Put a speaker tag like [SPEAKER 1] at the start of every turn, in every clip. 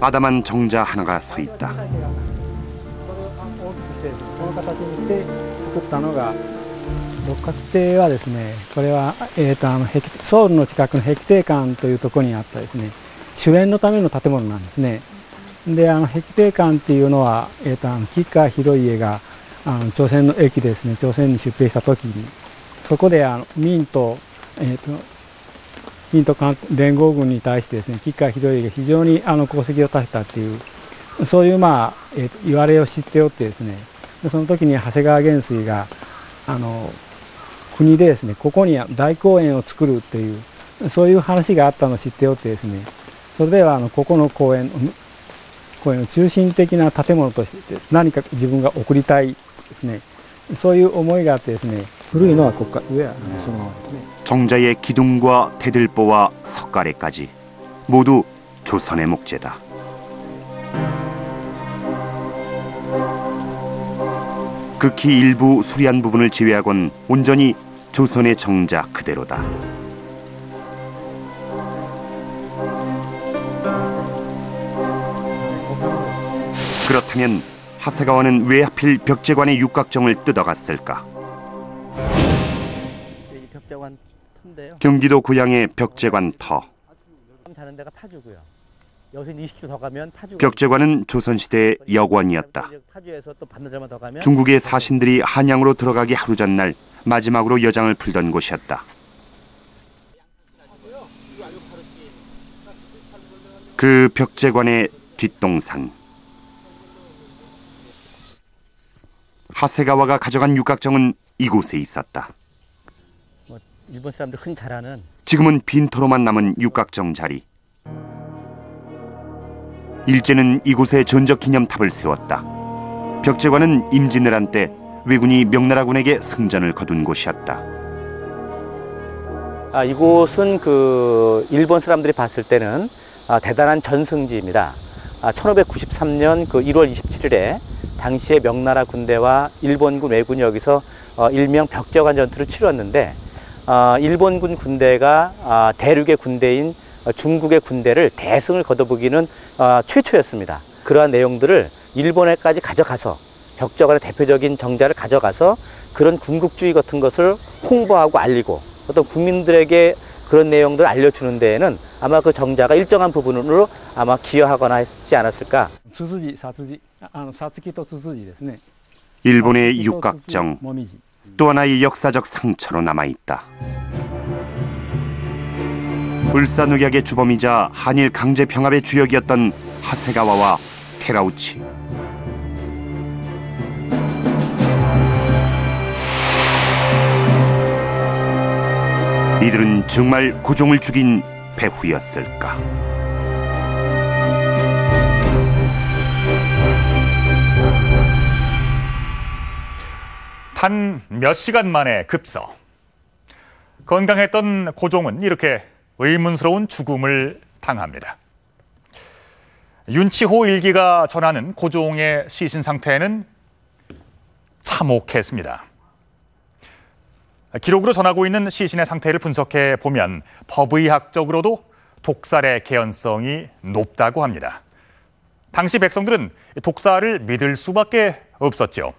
[SPEAKER 1] 아담한 정자 하나가 서 있다.
[SPEAKER 2] 六角亭はですね、これはソウルの近くの碧亭館というところにあったですね、酒宴のための建物なんですね。で、碧亭館っていうのは、吉川広家が朝鮮の駅ですね、朝鮮に出兵した時に、そこで明と連合軍に対してですね、吉川広家が非常に功績を立てたっていう、そういう言われを知っておってですね、その時に長谷川元帥が国でですね、ここに大公園を作るっていう、そういう話があったのを知っておってですね、それではここの公園の中心的な建物として何か自分が送りたいですね、そういう思いがあってですね、古いのはここから上はそのままですね。
[SPEAKER 1] 정자의 기둥과 대들보와 석가래까지 모두 조선의 목재다. 극히 일부 수리한 부분을 제외하곤 온전히 조선의 정자 그대로다. 그렇다면 하세가와는 왜 하필 벽제관의 육각정을 뜯어갔을까? 경기도 고양의 벽제관 터. 벽제관은 조선시대의 여관이었다. 중국의 사신들이 한양으로 들어가기 하루 전날 마지막으로 여장을 풀던 곳이었다. 그 벽제관의 뒷동산. 하세가와가 가져간 육각정은 이곳에 있었다.
[SPEAKER 3] 일본 사람들 흔히 잘 아는
[SPEAKER 1] 지금은 빈터로만 남은 육각정 자리. 일제는 이곳에 전적기념탑을 세웠다. 벽제관은 임진왜란 때 왜군이 명나라군에게 승전을 거둔 곳이었다.
[SPEAKER 3] 이곳은 일본 사람들이 봤을 때는 대단한 전승지입니다. 1593년 1월 27일에 당시에 명나라 군대와 일본군 왜군이 여기서 일명 벽제관 전투를 치렀는데, 일본군 군대가 대륙의 군대인 중국의 군대를 대승을 거둬보기는 최초였습니다. 그러한 내용들을 일본에까지 가져가서 벽제관의 대표적인 정자를 가져가서 그런 군국주의 같은 것을 홍보하고 알리고 어떤 국민들에게 그런 내용들을 알려주는 데에는 아마 그 정자가 일정한 부분으로 아마 기여하거나 했지 않았을까.
[SPEAKER 1] 일본의 육각정, 또 하나의 역사적 상처로 남아있다. 울산의학의 주범이자 한일 강제병합의 주역이었던 하세가와와 테라우치. 이들은 정말 고종을 죽인 배후였을까?
[SPEAKER 4] 단 몇 시간 만에 급서. 건강했던 고종은 이렇게 의문스러운 죽음을 당합니다. 윤치호 일기가 전하는 고종의 시신 상태는 참혹했습니다. 기록으로 전하고 있는 시신의 상태를 분석해 보면 법의학적으로도 독살의 개연성이 높다고 합니다. 당시 백성들은 독살을 믿을 수밖에 없었죠.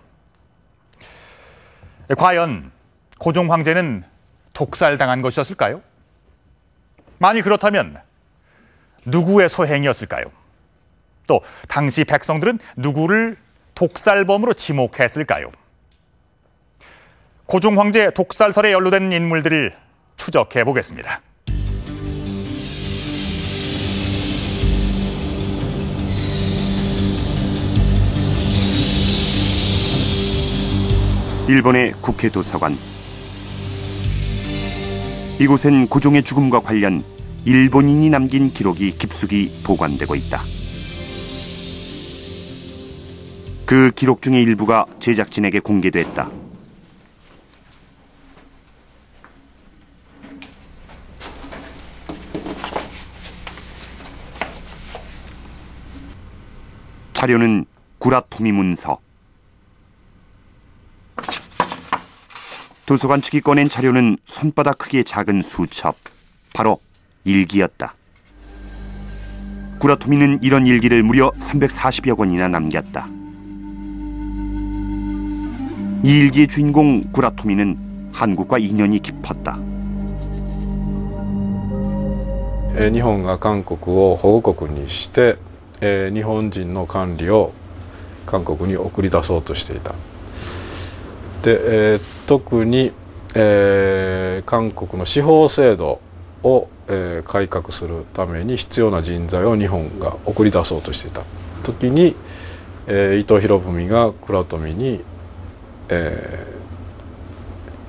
[SPEAKER 4] 과연 고종 황제는 독살당한 것이었을까요? 만일 그렇다면 누구의 소행이었을까요? 또 당시 백성들은 누구를 독살범으로 지목했을까요? 고종 황제 독살설에 연루된 인물들을 추적해 보겠습니다.
[SPEAKER 1] 일본의 국회 도서관. 이곳엔 고종의 죽음과 관련 일본인이 남긴 기록이 깊숙이 보관되고 있다. 그 기록 중의 일부가 제작진에게 공개됐다. 자료는 구라토미 문서. 도서관 측이 꺼낸 자료는 손바닥 크기의 작은 수첩, 바로 일기였다. 구라토미는 이런 일기를 무려 340여 권이나 남겼다. 이 일기의 주인공 구라토미는 한국과 인연이 깊었다.
[SPEAKER 5] 日本が韓国を保護国にして、日本人の管理を韓国に送り出そうとしていた。で、特に、韓国の司法制度を、改革するために必要な人材を日本が送り出そうとしていた時に、伊藤博文が倉富に、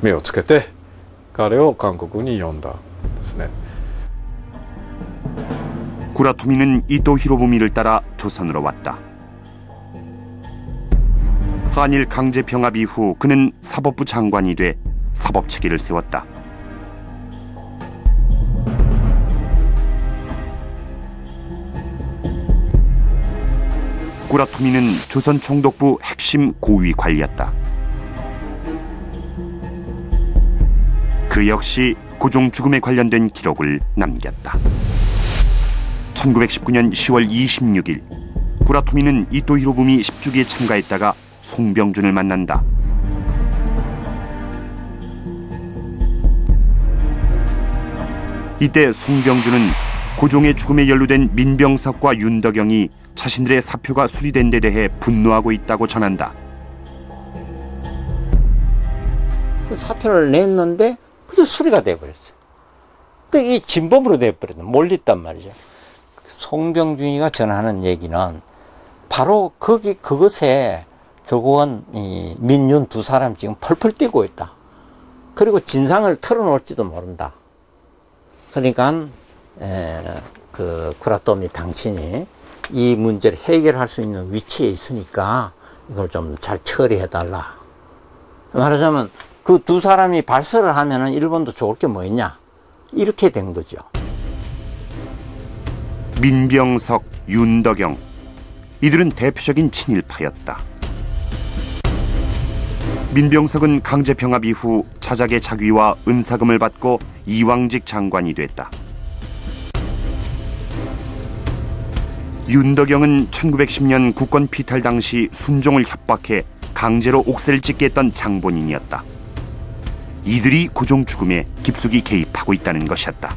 [SPEAKER 5] 目をつけて彼を韓国に呼んだんですね。
[SPEAKER 1] 구라토미는 이토 히로부미를 따라 조선으로 왔다. 한일 강제 병합 이후 그는 사법부 장관이 돼 사법체계를 세웠다. 구라토미는 조선 총독부 핵심 고위 관리였다. 그 역시 고종 죽음에 관련된 기록을 남겼다. 1919년 10월 26일 구라토미는 이토 히로부미 10주기에 참가했다가 송병준을 만난다. 이때 송병준은 고종의 죽음에 연루된 민병석과 윤덕영이 자신들의 사표가 수리된 데 대해 분노하고 있다고 전한다.
[SPEAKER 6] 사표를 냈는데 그래서 수리가 돼버렸어요. 이 진범으로 돼버렸어요. 몰렸단 말이죠. 송병준이가 전하는 얘기는 바로 그것에 결국은 이 민윤 두 사람 지금 펄펄 뛰고 있다. 그리고 진상을 털어놓을지도 모른다. 그러니까 그 구라토미 당신이 이 문제를 해결할 수 있는 위치에 있으니까 이걸 좀 잘 처리해달라. 말하자면 그 두 사람이 발설을 하면은 일본도 좋을 게 뭐 있냐? 이렇게 된 거죠.
[SPEAKER 1] 민병석, 윤덕영, 이들은 대표적인 친일파였다. 민병석은 강제병합 이후 자작의 자귀와 은사금을 받고 이왕직 장관이 됐다. 윤덕영은 1910년 국권 피탈 당시 순종을 협박해 강제로 옥새를 찍게 했던 장본인이었다. 이들이 고종 죽음에 깊숙이 개입하고 있다는 것이었다.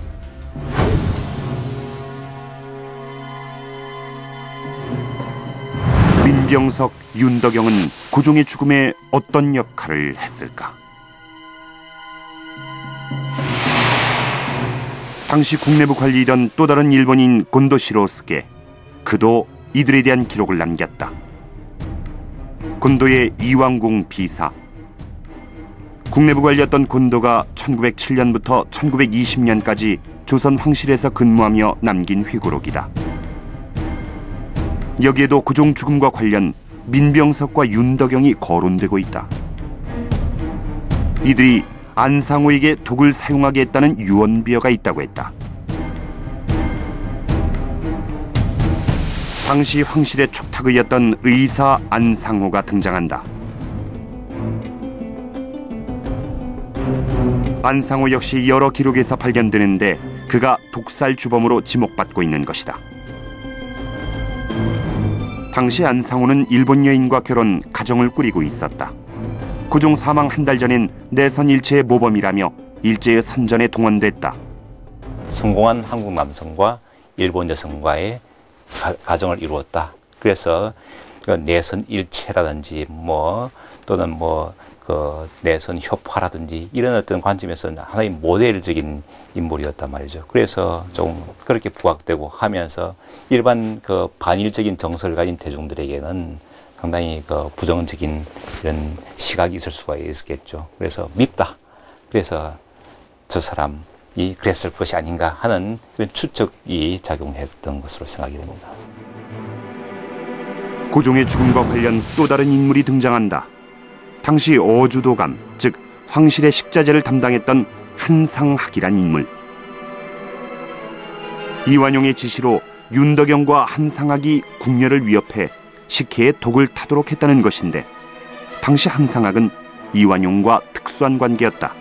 [SPEAKER 1] 민병석, 윤덕영은 고종의 죽음에 어떤 역할을 했을까? 당시 국내부 관리이던 또 다른 일본인 곤도 시로스케, 그도 이들에 대한 기록을 남겼다. 곤도의 이왕궁 비사. 국내부 관리였던 곤도가 1907년부터 1920년까지 조선 황실에서 근무하며 남긴 회고록이다. 여기에도 고종 죽음과 관련 민병석과 윤덕영이 거론되고 있다. 이들이 안상호에게 독을 사용하게 했다는 유언비어가 있다고 했다. 당시 황실의 촉탁의였던 의사 안상호가 등장한다. 안상호 역시 여러 기록에서 발견되는데 그가 독살 주범으로 지목받고 있는 것이다. 당시 안상호는 일본 여인과 결혼, 가정을 꾸리고 있었다. 고종 사망 한 달 전엔 내선 일체의 모범이라며 일제의 선전에 동원됐다.
[SPEAKER 3] 성공한 한국 남성과 일본 여성과의 가정을 이루었다. 그래서 그 내선 일체라든지 또는 그 내선 협화라든지 이런 어떤 관점에서는 하나의 모델적인 인물이었단 말이죠. 그래서 좀 그렇게 부각되고 하면서 일반 그 반일적인 정서를 가진 대중들에게는 상당히 그 부정적인 이런 시각이 있을 수가 있겠죠. 그래서 밉다. 그래서 저 사람이 그랬을 것이 아닌가 하는 그런 추측이 작용했던 것으로 생각이 됩니다.
[SPEAKER 1] 고종의 죽음과 관련 또 다른 인물이 등장한다. 당시 어주도감, 즉 황실의 식자재를 담당했던 한상학이란 인물. 이완용의 지시로 윤덕영과 한상학이 궁녀를 위협해 식혜에 독을 타도록 했다는 것인데 당시 한상학은 이완용과 특수한 관계였다.